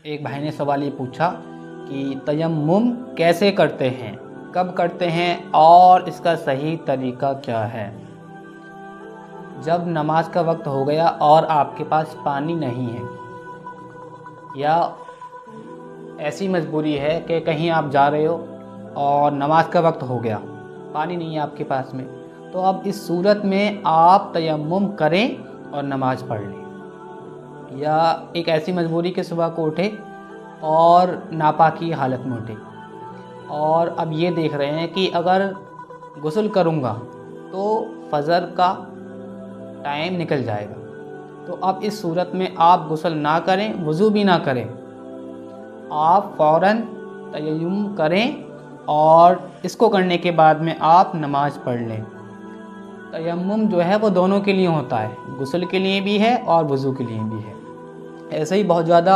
एक भाई ने सवाल ये पूछा कि तयम्मुम कैसे करते हैं, कब करते हैं और इसका सही तरीका क्या है। जब नमाज का वक्त हो गया और आपके पास पानी नहीं है या ऐसी मजबूरी है कि कहीं आप जा रहे हो और नमाज का वक्त हो गया, पानी नहीं है आपके पास में, तो अब इस सूरत में आप तयम्मुम करें और नमाज पढ़ लें। या एक ऐसी मजबूरी के सुबह को उठे और नापाकी हालत में उठे और अब ये देख रहे हैं कि अगर गुस्ल करूँगा तो फजर का टाइम निकल जाएगा, तो अब इस सूरत में आप गुस्ल ना करें, वज़ू भी ना करें, आप फ़ौरन तयम्मुम करें और इसको करने के बाद में आप नमाज पढ़ लें। तयम्मुम जो है वो दोनों के लिए होता है, गुस्ल के लिए भी है और वज़ू के लिए भी है। ऐसे ही बहुत ज़्यादा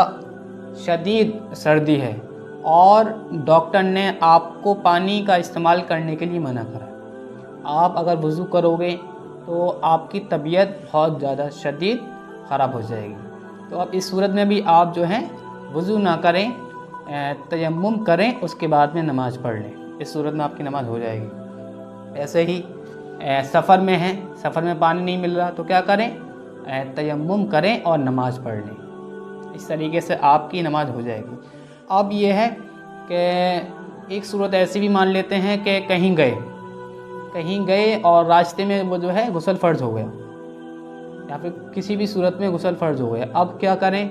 शदीद सर्दी है और डॉक्टर ने आपको पानी का इस्तेमाल करने के लिए मना करा, आप अगर वज़ू करोगे तो आपकी तबीयत बहुत ज़्यादा शदीद ख़राब हो जाएगी। तो अब इस सूरत में भी आप जो है वज़ू ना करें, तयम्मुम करें, उसके बाद में नमाज़ पढ़ लें, इस सूरत में आपकी नमाज़ हो जाएगी। ऐसे ही सफ़र में हैं, सफ़र में पानी नहीं मिल रहा तो क्या करें, तयम्मुम करें और नमाज़ पढ़ लें, इस तरीके से आपकी नमाज़ हो जाएगी। अब ये है कि एक सूरत ऐसी भी मान लेते हैं कि कहीं गए और रास्ते में वो जो है गुस्ल फ़र्ज़ हो गया या फिर किसी भी सूरत में गुस्ल फ़र्ज़ हो गया। अब क्या करें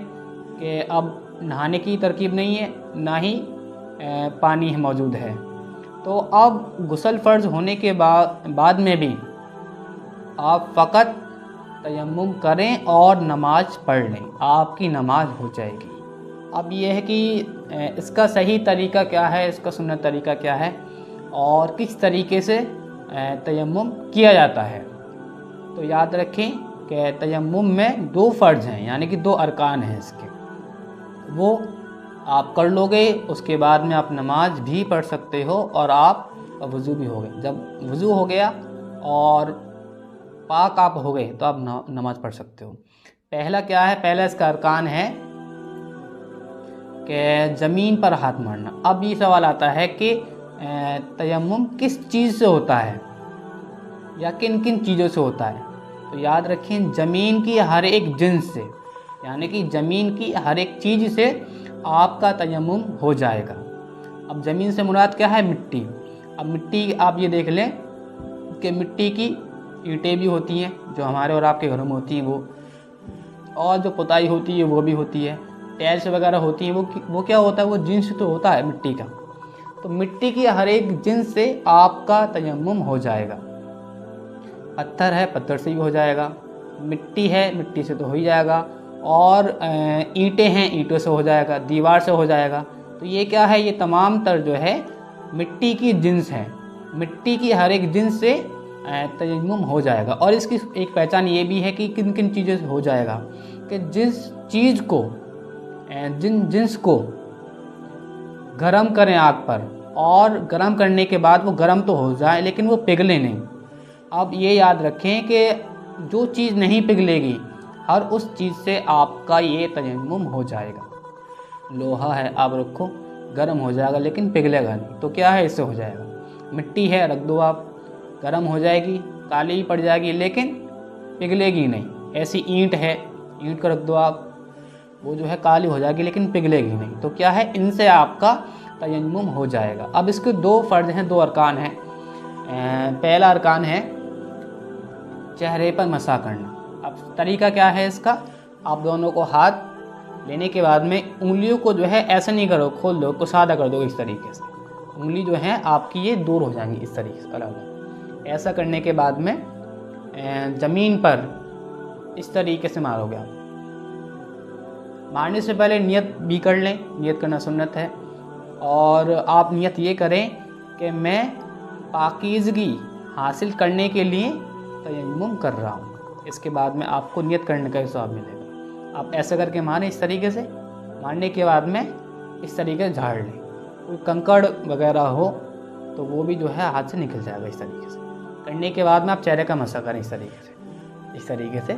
कि अब नहाने की तरकीब नहीं है, ना ही पानी मौजूद है, तो अब गुस्ल फ़र्ज़ होने के बाद में भी आप फ़कत तयम्मुम करें और नमाज पढ़ लें, आपकी नमाज हो जाएगी। अब यह है कि इसका सही तरीका क्या है, इसका सुन्नत तरीका क्या है और किस तरीके से तयम्मुम किया जाता है। तो याद रखें कि तयम्मुम में 2 फ़र्ज़ हैं, यानी कि 2 अरकान हैं इसके, वो आप कर लोगे, उसके बाद में आप नमाज भी पढ़ सकते हो और आप वज़ू भी हो गए। जब वज़ू हो गया और पाक आप हो गए तो आप नमाज पढ़ सकते हो। पहला क्या है, पहला इसका अरकान है कि ज़मीन पर हाथ मारना। अब ये सवाल आता है कि तयम्मुम किस चीज़ से होता है या किन किन चीज़ों से होता है। तो याद रखें ज़मीन की हर एक जिन्स से, यानी कि ज़मीन की हर एक चीज़ से आपका तयम्मुम हो जाएगा। अब ज़मीन से मुराद क्या है, मिट्टी। अब मिट्टी आप ये देख लें कि मिट्टी की ईंटें भी होती हैं जो हमारे और आपके घरों में होती हैं वो, और जो पुताई होती है वो भी होती है, टाइल्स वगैरह होती हैं, वो क्या होता है, वो जिन्स तो होता है मिट्टी का। तो मिट्टी की हर एक जिन्स से आपका तयम्मुम हो जाएगा। पत्थर है, पत्थर से भी हो जाएगा, मिट्टी है, मिट्टी से तो हो ही जाएगा, और ईंटें हैं, ईंटों से हो जाएगा, दीवार से हो जाएगा। तो ये क्या है, ये तमाम तर जो है मिट्टी की जिन्स हैं, मिट्टी की हर एक जिन्स से तयम्मुम हो जाएगा। और इसकी एक पहचान ये भी है कि किन किन चीज़ों से हो जाएगा, कि जिस चीज़ को जिन्स को गरम करें आग पर और गरम करने के बाद वो गरम तो हो जाए लेकिन वो पिघले नहीं। अब ये याद रखें कि जो चीज़ नहीं पिघलेगी हर उस चीज़ से आपका ये तयम्मुम हो जाएगा। लोहा है आप रखो, गरम हो जाएगा लेकिन पिघलेगा नहीं, तो क्या है, इससे हो जाएगा। मिट्टी है, रख दो आप, गरम हो जाएगी, काली भी पड़ जाएगी लेकिन पिघलेगी नहीं। ऐसी ईंट है, ईंट को रख दो आप, वो जो है काली हो जाएगी लेकिन पिघलेगी नहीं, तो क्या है, इनसे आपका तयम्मुम हो जाएगा। अब इसके 2 फ़र्ज़ हैं, 2 अरकान हैं। पहला अरकान है चेहरे पर मसा करना। अब तरीका क्या है इसका, आप दोनों को हाथ लेने के बाद में उंगलियों को जो है ऐसा नहीं करो, खोल दो, को सादा कर दो, इस तरीके से उंगली जो है आपकी ये दूर हो जाएंगी, इस तरीके से अलग। ऐसा करने के बाद में ज़मीन पर इस तरीके से मारोगे आप। मारने से पहले नियत भी कर लें, नियत करना सुन्नत है, और आप नियत ये करें कि मैं पाकीज़गी हासिल करने के लिए तयम्मुम कर रहा हूँ। इसके बाद में आपको नियत करने का हिसाब मिलेगा। आप ऐसा करके मारें, इस तरीके से मारने के बाद में इस तरीके से झाड़ लें। कोई कंकड़ वगैरह हो तो वो भी जो है हाथ से निकल जाएगा। इस तरीके से करने के बाद में आप चेहरे का मसा करें, इस तरीके से।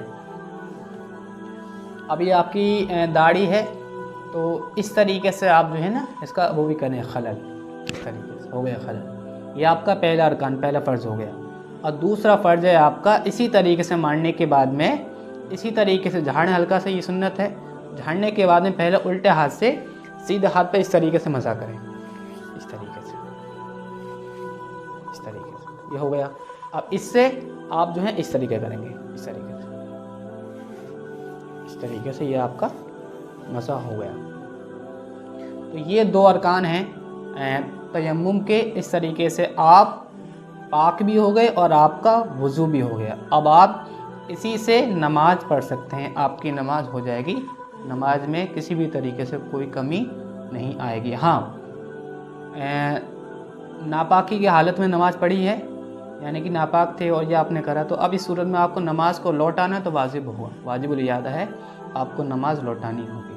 अब ये आपकी दाढ़ी है, तो इस तरीके से आप जो है ना इसका वो भी करें खलल, इस तरीके से हो गया खलल। ये आपका पहला अरकान, पहला फ़र्ज़ हो गया। और दूसरा फ़र्ज़ है आपका इसी तरीके से मारने के बाद में इसी तरीके से झाड़ना, हल्का से ये सुन्नत है। झाड़ने के बाद में पहले उल्टे हाथ से सीधे हाथ पे इस तरीके से मसा करें, इस तरीके से, इस तरीके से। ये हो गया। अब इससे आप जो है इस तरीके करेंगे, इस तरीके से, इस तरीके से। ये आपका मसा हो गया। तो ये 2 अरकान हैं तयम्मुम के। इस तरीके से आप पाक भी हो गए और आपका वज़ू भी हो गया। अब आप इसी से नमाज़ पढ़ सकते हैं, आपकी नमाज़ हो जाएगी। नमाज में किसी भी तरीके से कोई कमी नहीं आएगी। हाँ, नापाकी की हालत में नमाज़ पढ़ी है, यानी कि नापाक थे और ये आपने करा, तो अब इस सूरत में आपको नमाज को लौटाना तो वाजिब हुआ, वाजिबुल इयादा है, आपको नमाज लौटानी होगी।